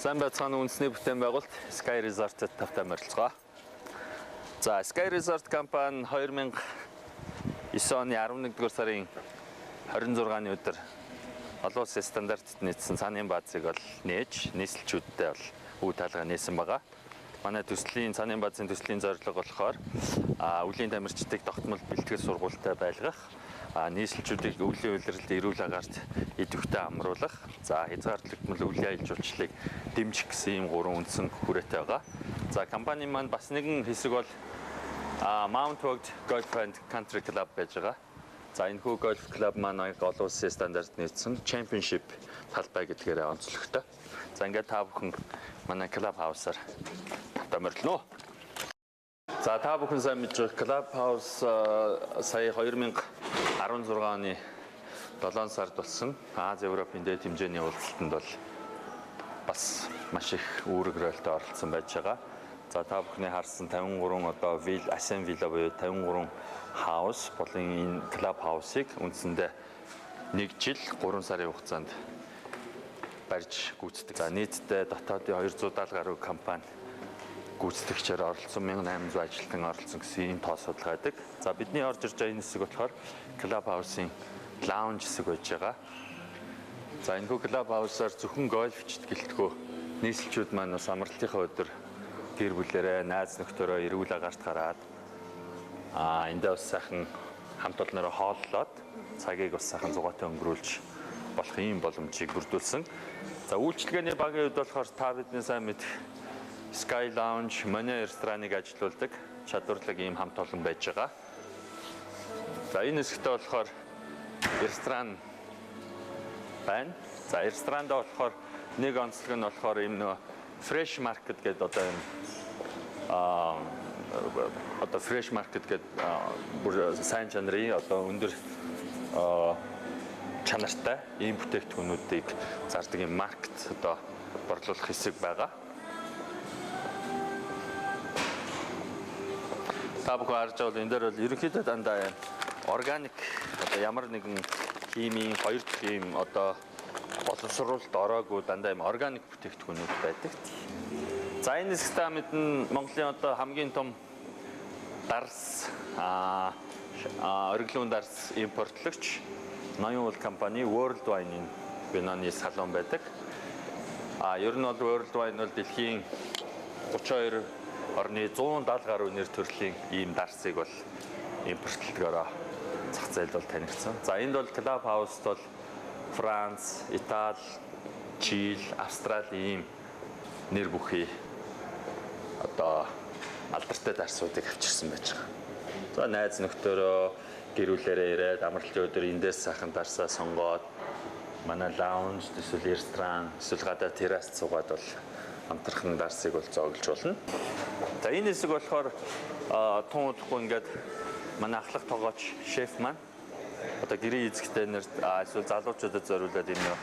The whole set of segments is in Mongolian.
Сайн байцгаана үндэсний бүтээн байгуулалт Sky Resort-д тавтай морилцгоо. За Sky Resort компани 2009 оны 11-р сарын 26-ны өдөр олон улсын стандартад нийцсэн цааны баазыг бол нээж нийслэлчүүдтэй бол үе таалга нээсэн байгаа. Манай төслийн цааны баазын төслийн зорилго болохоор өвлийн тамирчдыг тогтмол бэлтгэл сургуультай байлгах, нийслэлчүүдийг өвлийн улиралд эрүүл агаарт идэвхтэй амруулах, за хязгаарлагдмал өвлийн аялал жуулчлалыг дэмжих гэсэн ийм гурван үндсэн хүрээтэй байгаа. За компани маань бас нэгэн хэсэг бол Mount Hood Golf and Country Club гэж байгаа. За энэ хүү гольф клуб маань олон улсын стандартад нийцсэн Championship талбай гэдгээр онцлогтой. За ингээд та бүхэн манай клуб хаусаар тамирлно. За та бүхэн сайн мэдж байгаа клуб хаус сая 2016 оны 7 сард болсон Аз Европын дээд хэмжээний уулзалтанд бол бас маш их үүрэг ролтой оролцсон байж байгаа. За та бүхний харсан 53 одоо Ascend Villa буюу 53 хаус болон энэ клуб хаусыг үндсэндээ 1 жил 3 сарын хугацаанд барьж гүйцэтгэв. За нийтдээ дотоодын 270 гаруй компани гүйцэтгэгчээр оролцсон 1800 ажилтан оролцсон гэсэн ийм тоо судалгаа байдаг. За бидний орж ирж байгаа энэ хэсэг болохоор клуб хаусын лаунж хэсэг байж байгаа. За энэ клуб хаусаар зөвхөн гольфчд гэлтгөө нийслэлчүүд маань бас амралтынхаа өдөр гэр бүлээрээ найз нөхдөөрөө эрүүл агаарт гараад эндээ бас сайхан хамт олнороо хооллоод цагийг бас сайхан зугаатай өнгөрүүлж болох ийм боломжийг бүрдүүлсэн. За үйлчлэгээний багийн хувьд болохоор та бидний сайн мэдэх Sky Lounge, Monet рестораныг ажилуулдаг чадварлаг ийм хамт олон байж байгаа. За энэ хэсэгтээ болохоор ресторан байна. За ресторанда болохоор нэг онцлог нь болохоор ийм нөө Fresh Market гэдэг одоо Fresh Market гэдэг бүр сайн чанарын одоо өндөр чанартай ийм бүтээгдэхүүнүүдийг зардаг ийм маркет одоо борлуулах хэсэг байгаа. Та бүхэн харж байгаа бол энэ дээр бол ерөнхийдөө дандаа органик одоо ямар нэгэн химийн хоёр дахь ийм одоо боловсруулалт ороогүй дандаа ийм органик бүтээгдэхүүнүүд байдаг. За энэ хэсэгтээ мэднэ Монголын одоо хамгийн том дарс ориглон дарс импортлогч ноён уул компани World Wine-ийн виноны салон байдаг. Ер нь бол World Wine бол дэлхийн 32 орны 170 гаруй нэр төрлийн ийм дарсыг бол импортлогоороо зах зээлд бол танигдсан. За энд бол клуб хаусд бол Франц, Итали, Чили, Австрали ийм нэр бүхий одоо алдартай дарсуудыг авчирсан байж байгаа. За найз нөхдөөрөө гэрүүлээрээ ирээд амралтын өдөр эндээс сайхан дарсаа сонгоод манай лаунж, эсвэл ресторан, эсвэл гадаа террасд суугаад бол хамтрахын дарсыг бол зоглож болно. За энэ хэсэг болохоор тун удахгүй ингээд манай ахлах тогооч шеф маань одоо гэрээ эзэгтэй нэрд эсвэл залуучуудад зориулаад энэ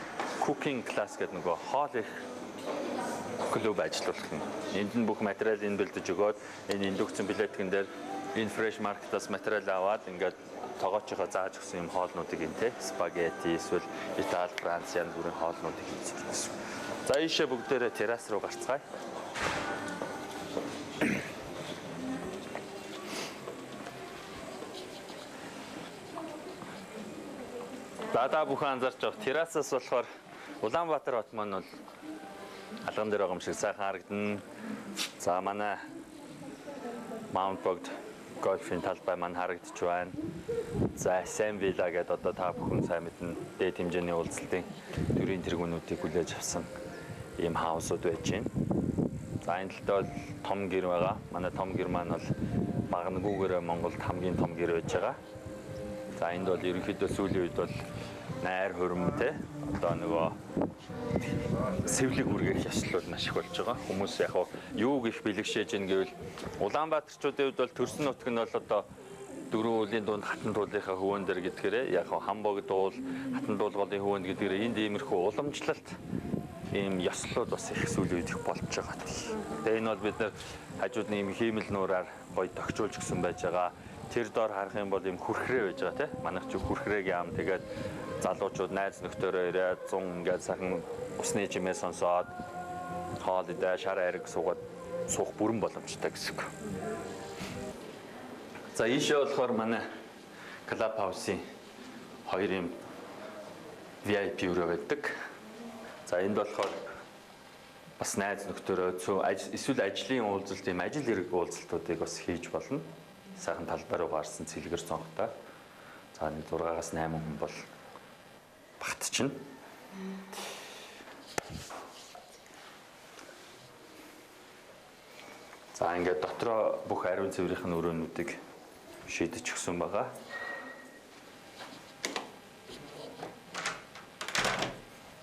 cooking class гэдэг нөгөө хоол их клуб ажиллуулах юм. Энд нь бүх материалыг бэлдэж өгөөд энэ индукцийн билетгэн дээр энэ Fresh Market-аас материал аваад ингээд тогоочийнхоо зааж өгсөн юм хоолнуудыг энэ спагетти эсвэл Итали, Франц янз бүрийн хоолнуудыг хийчихсэн. За ийшээ бүгдээрээ террас руу гарцгаая. За та бүхэн анзаарч байгаа террасаас болохоор Улаанбаатар хот маань бол алган дээр байгаа юм шиг сайхан харагдана. За манай Mount Hood гольфын талбай маань харагдаж байна. За Ascend Villa гэдэг одоо та бүхэн сайн мэднэ дээд хэмжээний уулзалтын төрийн тэргүүнүүдийг хүлээж авсан ийм хаусууд байж байна. За энэ талд бол том гэр байгаа. Манай том гэр маань бол багнагүйгээр Монголд хамгийн том гэр байж байгаа. За энд бол ерөнхийдөө сүүлийн үед бол найр хөрмөнтэй одоо нөгөө сэвлэг үргэх ёслол маш их болж байгаа. Хүмүүс яг юу гих бэлгшээж ийн гэвэл Улаанбаатарчуудын хувьд бол төрсөн нутг нь бол одоо дөрвөн үлийн дунд хатан дуулынхаа хөвөн дээр гэдгээрээ яг хамбог дуул, хатан дуулгалын хөвөнд гэдгээрээ энд иймэрхүү уламжлалт ийм ёслолууд бас их сүүлийн үед их болж байгаа. Тэгээ энэ бол бид нэр хажууд нь ийм хиймэл нуураар гоё тогтжуулж гисэн байж байгаа. Тэр доор харах юм бол ийм хүрхрээ байж байгаа тийм. Манайх ч хүрхрээг яам тэгээд залуучууд найз нөхдөөрөө ирээд 100 ингээд сайхан усны чимээ сонсоод хоол идэ шар ариг суугаад суух бүрэн боломжтой гэсэн үг. За ийшээ болохоор манай Club House-ийн 2 юм VIP өрөө байдаг. За энд болохоор бас найз нөхдөөрөө эсвэл ажлын уулзалт юм ажил хэрэг уулзалтуудыг бас хийж болно. Сайхан талбай руу гарсан цэлгэр цонхтой. За нэг 6-аас 8 хүн бол багтчихна. За ингээд дотроо бүх ариун цэврийн өрөөнүүдийг шийдэж өгсөн байгаа.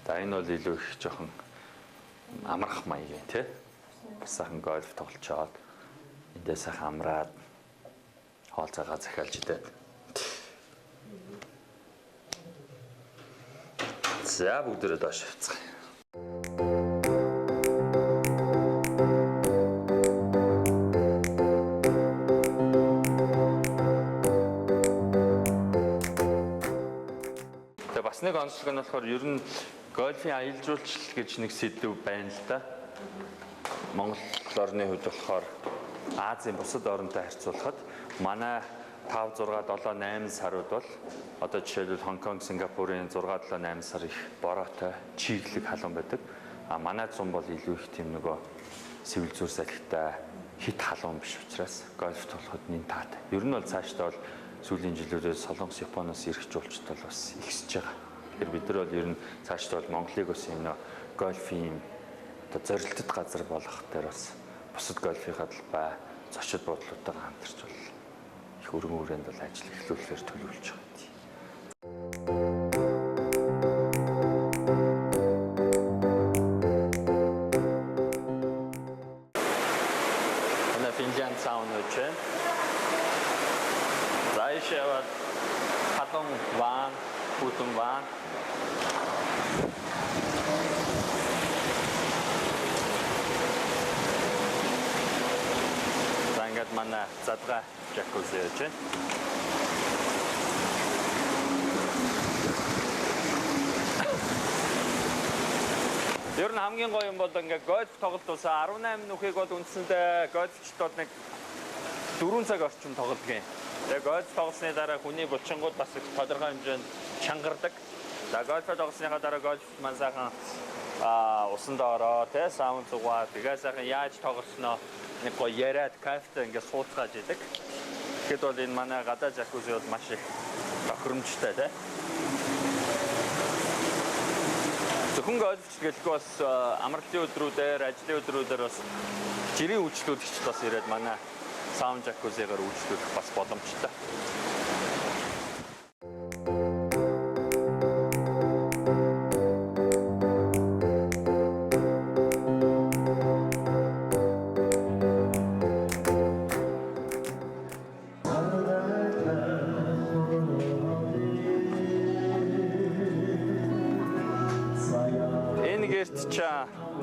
За энэ бол илүү их жоохон амрах маягийн тий. Бас сайхан гольф тоглолцоод эндээ сайхан амраад хоол цагаа захиалж идээд. За бүгдээрээ доош явцгаая. Бас нэг онцлог нь болохоор ер нь гольфын аялал жуулчлал гэж нэг сэдв байна л да. Монгол орны хувьд болохоор Азийн бусад орнтой харьцуулахад манай 5, 6, 7, 8 сарууд бол одоо жишээлбэл Хонконг, Сингапурын 6, 7, 8 сар их бороотой чиглэг халуун байдаг. А манай зам бол илүү их тийм нөгөө сэвэл зүр салхитай хит халуун биш учраас гольф тоглоход нэн таатай. Ер нь бол цаашдаа бол сүүлийн жилүүрээс Солонгос, Японоос ирэх жуулчд бол бас ихсэж байгаа. Тэгэхээр бид нар бол ер нь цаашдаа бол Монголыг бас энэ гольфийн одоо зорилттой газар болгох дээр бас бусад гольфийн талбай, зочид буудлуудтайгаа хамтарч бол их өргөн хүрээнд бол ажил эхлүүлэхээр төлөвлөж байгаа. Энэ Финлянд сауна гэж байна. Заишаа хатон ван, хутон ван. Ингээд манай задгаа жакузи гэж байна. Ер нь хамгийн гоё юм бол ингээд гольф тоглолт усаа 18 нүхийг бол үндсэндээ гольфчдод нэг 4 цаг орчим тоглодог юм. Тэгээ гольф тоглосны дараа хүний булчингууд бас их тодорхой хэмжээнд чангардаг. За гольф тоглосныхаа дараа гольф маань сайхан усанд ороо, тэ саунд зугаа, тэгээ сайхан яаж тоглосноо нэг гоё яриад кайфтай ингээд сууцгааж идэг. Тэгэхэд бол энэ манай гадаа жакузи бол маш их тохиромжтой тий. Зөвхөн гольфч гэлгүй бас амралтын өдрүүдээр, ажлын өдрүүдээр бас жирийн үйлчлүүлэгч бас ирээд манай саунд жакузигаар үйлчлүүлэх бас боломжтой.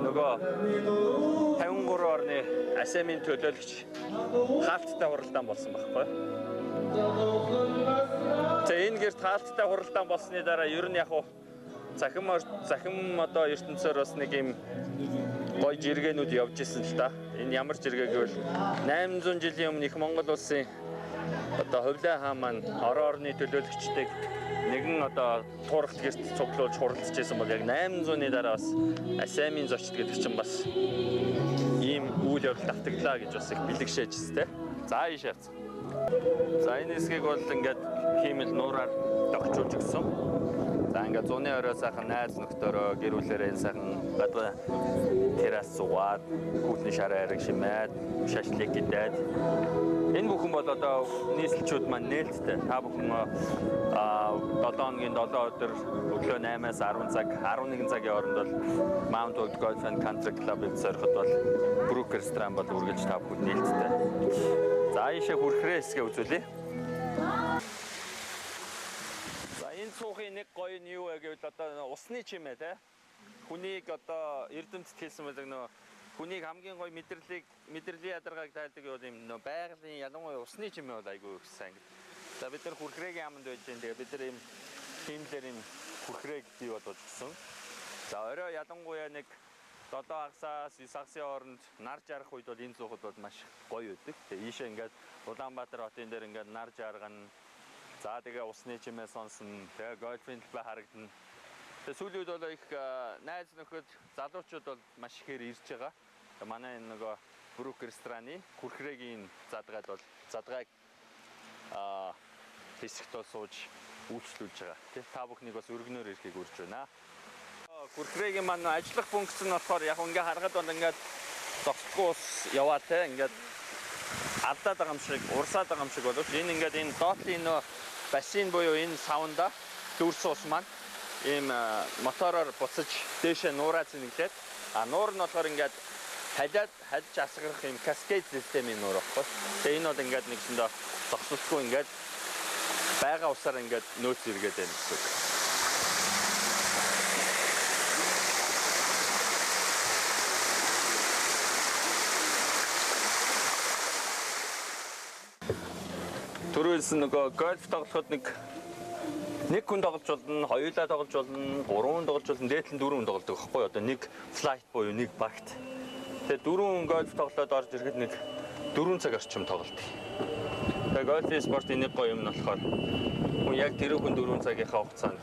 Нөгөө 53 орны АСЕАН-ийн төлөөлөгч хаалттай хуралдаан болсон байхгүй. За энэ гэрт хаалттай хуралдаан болсны дараа ер нь яг захим одоо ертөнцөөр бас нэг юм гоё жиргэнүүд явж исэн л та. Энэ ямар жиргээ гэвэл 800 жилийн өмнө их Монгол улсын одоо Хувлай хаан маань орон орны төлөөлөгчдийг нэгэн одоо тууралт гэрт цуглуулж хуралдаж байсан бол яг 800-ны дараа бас АСЕАН-ийн зочд гэдэг чинь бас ийм үйл явдал давтагдлаа гэж бас их бэлэгшээж тест. За ийш явц. За энэ хэсгийг бол ингээд хиймэл нуураар догчуулж өгсөн. За ингээд зуны орой сайхан найз нөхдөөрөө гэр бүлээрээ сайхан гадаа террас суугаад хүүхний шараа ариг шимээд шашлык идээд энэ бүхэн бол одоо нийслэлчүүд маань нээлттэй. Та бүхэн 7 хоногийн 7 өдөр өглөө 8-аас 10 цаг 11 цагийн хооронд бол Mount Old Golf and Country Club-ыг зориход бол Brook ресторан бол үргэлж та бүхэн нээлттэй. За ийшээ хүрхрээ хэсгээ үзүүлье. За энэ цуухын нэг гоё нь юу вэ гэвэл одоо усны чимээ те. Хүнийг одоо эрдэмтэд хэлсэн байдаг нөө хүнийг хамгийн гоё мэдрэлийн ядаргааг тайлдаг юу юм нөө байгалийн ялангуяа усны чимээ бол айгүй их сайн. За бид нар хүрхрээгийн яамд байж байгаа. Тэгээ бид нар ийм тиймлэр ийм хүрхрээг бий болгож өгсөн. За орой ялангуяа нэг 7 хагасаас 9 хагасын хооронд нар жарах үед бол энэ зуухад бол маш гоё байдаг. Тэгээ ийшээ ингээд Улаанбаатар хотын дээр ингээд нар жаргана. За тэгээ усны чимээ сонсно. Тэгээ гольфийн талбай харагдана. Тэгээ сүүлийн үед бол их найз нөхөд залуучууд бол маш ихээр ирж байгаа. Тэгээ манай энэ нөгөө Брүк рестораны Хүрхрээгийн задгаад бол задгааг хэсэгт бол сууж үйлчлүүлж байгаа. Тэгээ та бүхнийг бас өргөнөөр ирэхийг урьж байна. Хүрхрээгийн маань ажиллах функц нь болохоор яг ингээ харахад бол ингээд зогсдгүй ус яваа те ингээд алдаад байгаа юм шиг, урсаад байгаа юм шиг боловч энэ ингээд энэ доотлын нөө бассейн буюу энэ саунда дүүрсэн ус маань ийм мотороор буцаж дээшээ нуураа зинэглээд нуур нь болохоор ингээд халиад хальж асгарах юм каскад системийн нуур баггүй. Тэгээ энэ бол ингээд нэгсэндээ зогсолтгүй ингээд бага усаар ингээд нөөц эргээд байна гэсэн үг. Түрүүлсэн нөгөө гольф тоглоход нэг хүн тоглож болно, хоёулаа тоглож болно, гурван тоглож болно, дээд нь дөрвөн тоглодог байхгүй юу? Одоо нэг флайт буюу нэг багт. Тэгээ дөрвөн гольф тоглоод орж ирэхэд нэг 4 цаг орчим тоглолт. Тэгээ гольфийн спортын нэг гоё юм нь болохоор хүн яг тэр хүн 4 цагийнхаа хугацаанд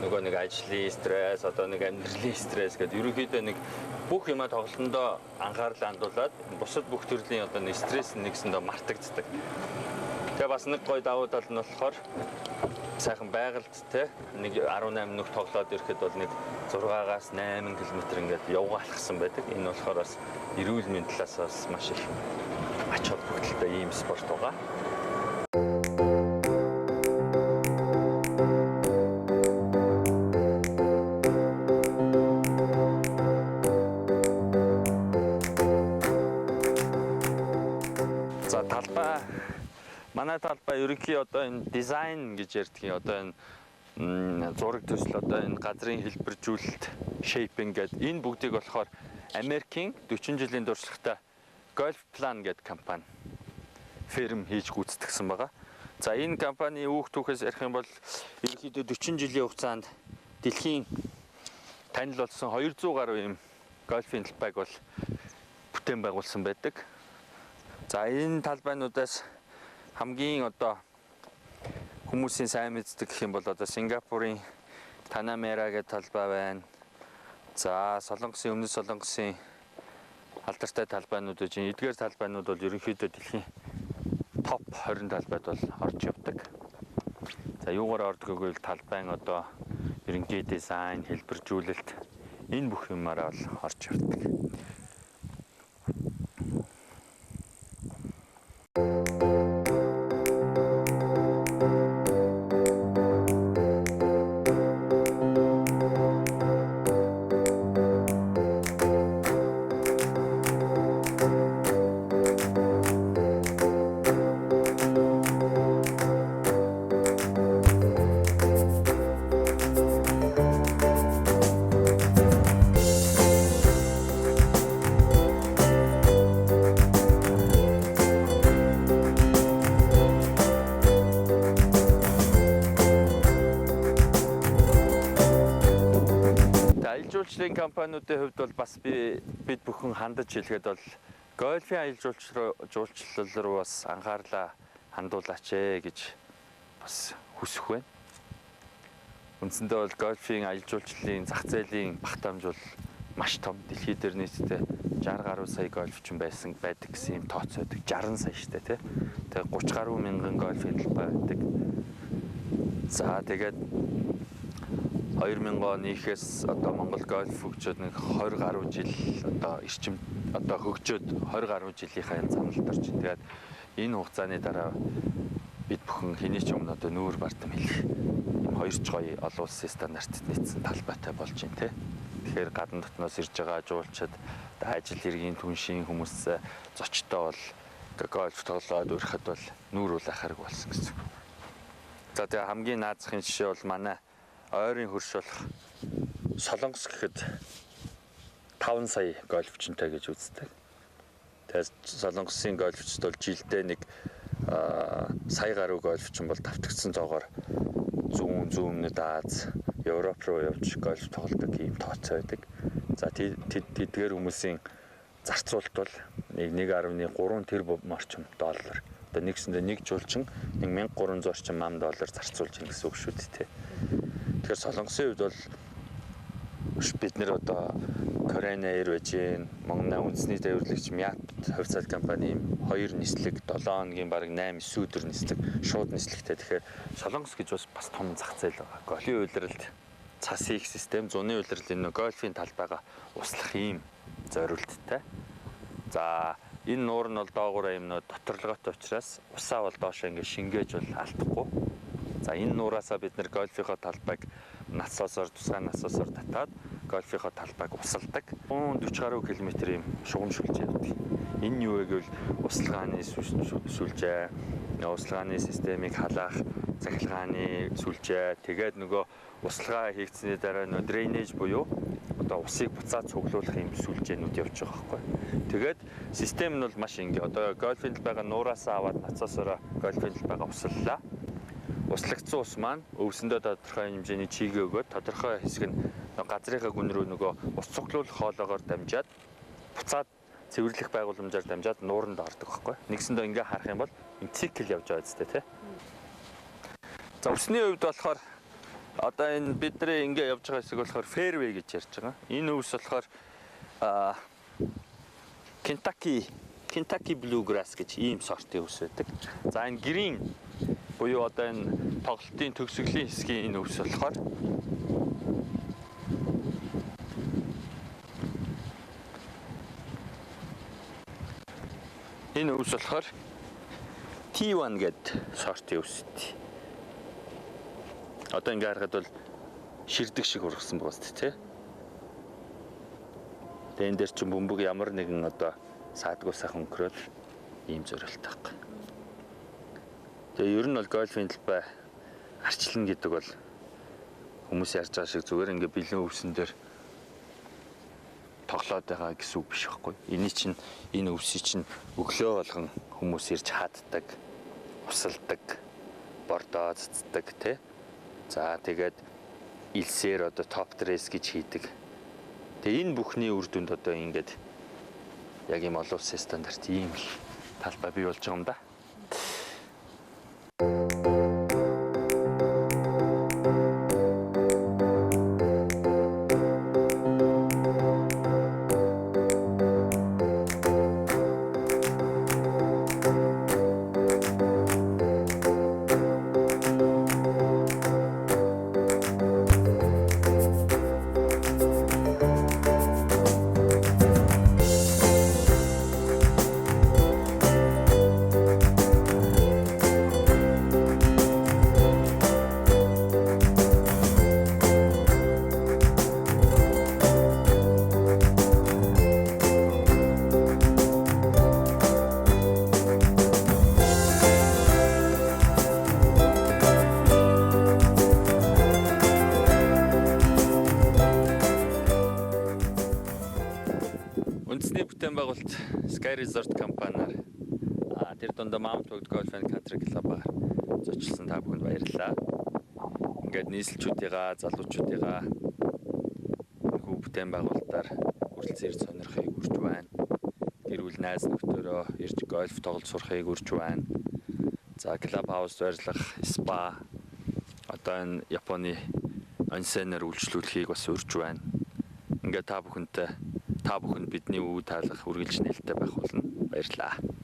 нөгөө нэг ажлын стресс, одоо нэг амьдралын стресс гэдэг ерөнхийдөө нэг бүх юмаа тоглолтондоо анхаарлаа хандуулад бусад бүх төрлийн одоо нэг стресс нэгсэндээ мартагддаг. Тэгээ бас нэг гоё давуу тал нь болохоор сайхан байгальд те нэг 18 минут тоглоод ирэхэд бол нэг 6-аас 8 км ингээд явгаалгасан байдаг. Энэ болохоор бас эрүүл мэндийн талаас бас маш их ач холбогдолтой ийм спорт байгаа. За талбай манай талбай ерөнхий одоо энэ дизайн гэж ярьдгийг одоо энэ зураг төсөл одоо энэ газрын хэлбэржүүлэлт shaping гэдэг энэ бүгдийг болохоор Америкийн 40 жилийн туршлагатай Golf Plan гэдэг компани фирм хийж гүйцэтгэсэн байгаа. За энэ компани үүх түүхээс ярих юм бол ерөнхийдөө 40 жилийн хугацаанд дэлхийн танил болсон 200 гаруй юм гольфийн талбайг бол бүтээн байгуулсан байдаг. За энэ талбайнуудаас хамгийн одоо хүмүүсийн сайн мэддэг гэх юм бол одоо Сингапурын Танамера гэдэг талбай байна. За Солонгосын өмнөд Солонгосын алдартай талбайнууд чинь эдгээр талбайнууд бол ерөнхийдөө дэлхийн топ 20 талбайд бол орж явдаг. За юугаар ордог гэвэл талбайн одоо ерөнхий дизайн, хэлбэржүүлэлт энэ бүх юмараа бол орж явдаг. Аялал компаниудын хувьд бол бас бид бүхэн хандаж хэлгээд бол гольфийн аялал жуулчлал руу бас анхаарлаа хандуулаач гэж бас хүсэх байна. Үндсэндээ бол гольфийн аялал жуулчлалын зах зээлийн багтаамж бол маш том. Дэлхийд дээр нийтдээ 60 гаруй сая гольфчин байдаг гэсэн юм тооц байдаг. 60 сая шүү дээ, тий. Тэгээ 30 гаруй мянган гольфийн талбай байдаг. За тэгээд 2000 оны ихээс одоо Монгол гольф хөгжөөд нэг 20 гаруй жил одоо эрчим одоо хөгжөөд 20 гаруй жилийнхаа замналд орж байна. Тэгээд энэ хугацааны дараа бид бүхэн хэний ч өмнө одоо нүүр бардам хэлэх юм хоёрч гоё олон улсын стандартад нийцсэн талбайтай болж байна те. Тэгэхээр гадна дотноос ирж байгаа жуулчид ажил хэргийн түншийн хүмүүс зочдоо бол гольф тоглоод өрхөд бол нүүр улаахарг болсон гэсэн. За тэгээ хамгийн наазахын жишээ бол манай ойрын хөрш болох Солонгос гэхэд 5 сая гольфчинтай гэж үздэг. Тэгээд Солонгосын гольфчд бол жилдээ нэг сая гаруй гольфчин бол давтагдсан цоогоор зүүн өмнөд Аз, Европ руу явж гольф тоглодог юм тооцоо байдаг. За тэдгээр хүмүүсийн зарцуулалт бол 1.3 тэрбум орчим доллар. Одоо нэгсэндээ нэг жуулчин 1300 орчим ам доллар зарцуулж ийн гэсэн үг шүү дээ. Тэгэхээр Солонгосын хувьд бол бид нэр одоо Korean Air байж гэн, Монгол үндэсний тээвэрлэгч Мяпт хувьцаат компани 2 нислэг 7 хоногийн бараг 8-9 өдөр нислэг шууд нислэгтэй. Тэгэхээр Солонгос гэж бас том зах зээл байгаа. Голын үйлрэлд цас хийх систем, зуны үйлрэлд энэ гольфийн талбайгаа услах ийм зориулттай. За энэ нуур нь бол доогуур аймнууд доторлоготой учраас усаа бол доошоо ингэ шингээж бол алдахгүй. За энэ нуураасаа бид нэр гольфийнхоо талбайг насосоор тусгай насосоор татаад гольфийнхоо талбайг усалдаг. 40 гаруй км-ийн шугамшуулж явдаг. Энэ нь юу вэ гэвэл усалгааны сүлжээ, усалгааны системийг халаах, цахилгааны сүлжээ, тэгээд нөгөө усалгаа хийгдсэний дараа нөгөө дренэж буюу одоо усыг буцаад цуглуулах юм сүлжээнүүд явж байгаа байхгүй. Тэгээд систем нь бол маш ингээ. Одоо гольфийн талбайгаа нуураасаа аваад насосоор гольфийн талбайгаа усаллаа. Услагдсан ус маань өвсөндөө тодорхой хэмжээний чигээ өгөөд тодорхой хэсэг нь газрынхаа гүн рүү нөгөө ус цуглуулах хоолоогоор дамжаад буцаад цэвэрлэх байгууламжаар дамжаад нууранд ордог байхгүй. Нэгсэндээ ингээ харах юм бол энэ цикл явж байгаа зү тэ. За усны хувьд болохоор одоо энэ бидний ингээ явж байгаа хэсэг болохоор fairway гэж ярьж байгаа. Энэ өвс болохоор Kentucky Bluegrass гэж ийм сортын өвс байдаг. За энэ green буюу одоо энэ тоглолтын төгсгөлийн хэсгийн энэ өвс болохоор энэ өвс болохоор T1 гэдэг сортын өвс. Одоо ингээ харахад бол ширдэг шиг ургасан байгаа шүү дээ. Тэгээ энэ дээр чинь бөмбөг ямар нэгэн одоо саадгүй сайхан өнгөрөөд ийм зориулттай байхгүй. Тэгээ ер нь бол гольфийн талбай арчлан гэдэг бол хүмүүс ярьж байгаа шиг зүгээр ингээ бэлэн өвсөн дээр тоглоод байгаа гэсэн үг биш байхгүй. Энэ өвсөй чинь өглөө болгон хүмүүс ирж хааддаг, усалдаг, бордоо цэцдэг тий. За тэгээд илсээр одоо топ дресс гэж хийдэг. Тэгээ энэ бүхний үр дүнд одоо ингээд яг ийм олон улсын стандарт ийм талбай бий болж байгаа юм да. Үндэсний бүтээн байгуулалт Sky Resort компаниар тэр дундаа Mount Hood Golf and Country Club-аар зочлсон та бүхэнд баярлалаа. Ингээд нийслэлчүүдийнхаа, залуучуудынхаа хүү бүтээн байгуулалтаар хүрэлцээр сонирхохыг хүрч байна. Гэр бүл найз нөхдөөрөө ирж гольф тоглож сурахыг хүрч байна. За Club House барьлах, спа одоо энэ Японы онсенээр үйлчлүүлэхийг бас урьж байна. Ингээд та бүхэнд бидний өвөг таалах үргэлж нээлттэй байх болно. Баярлалаа.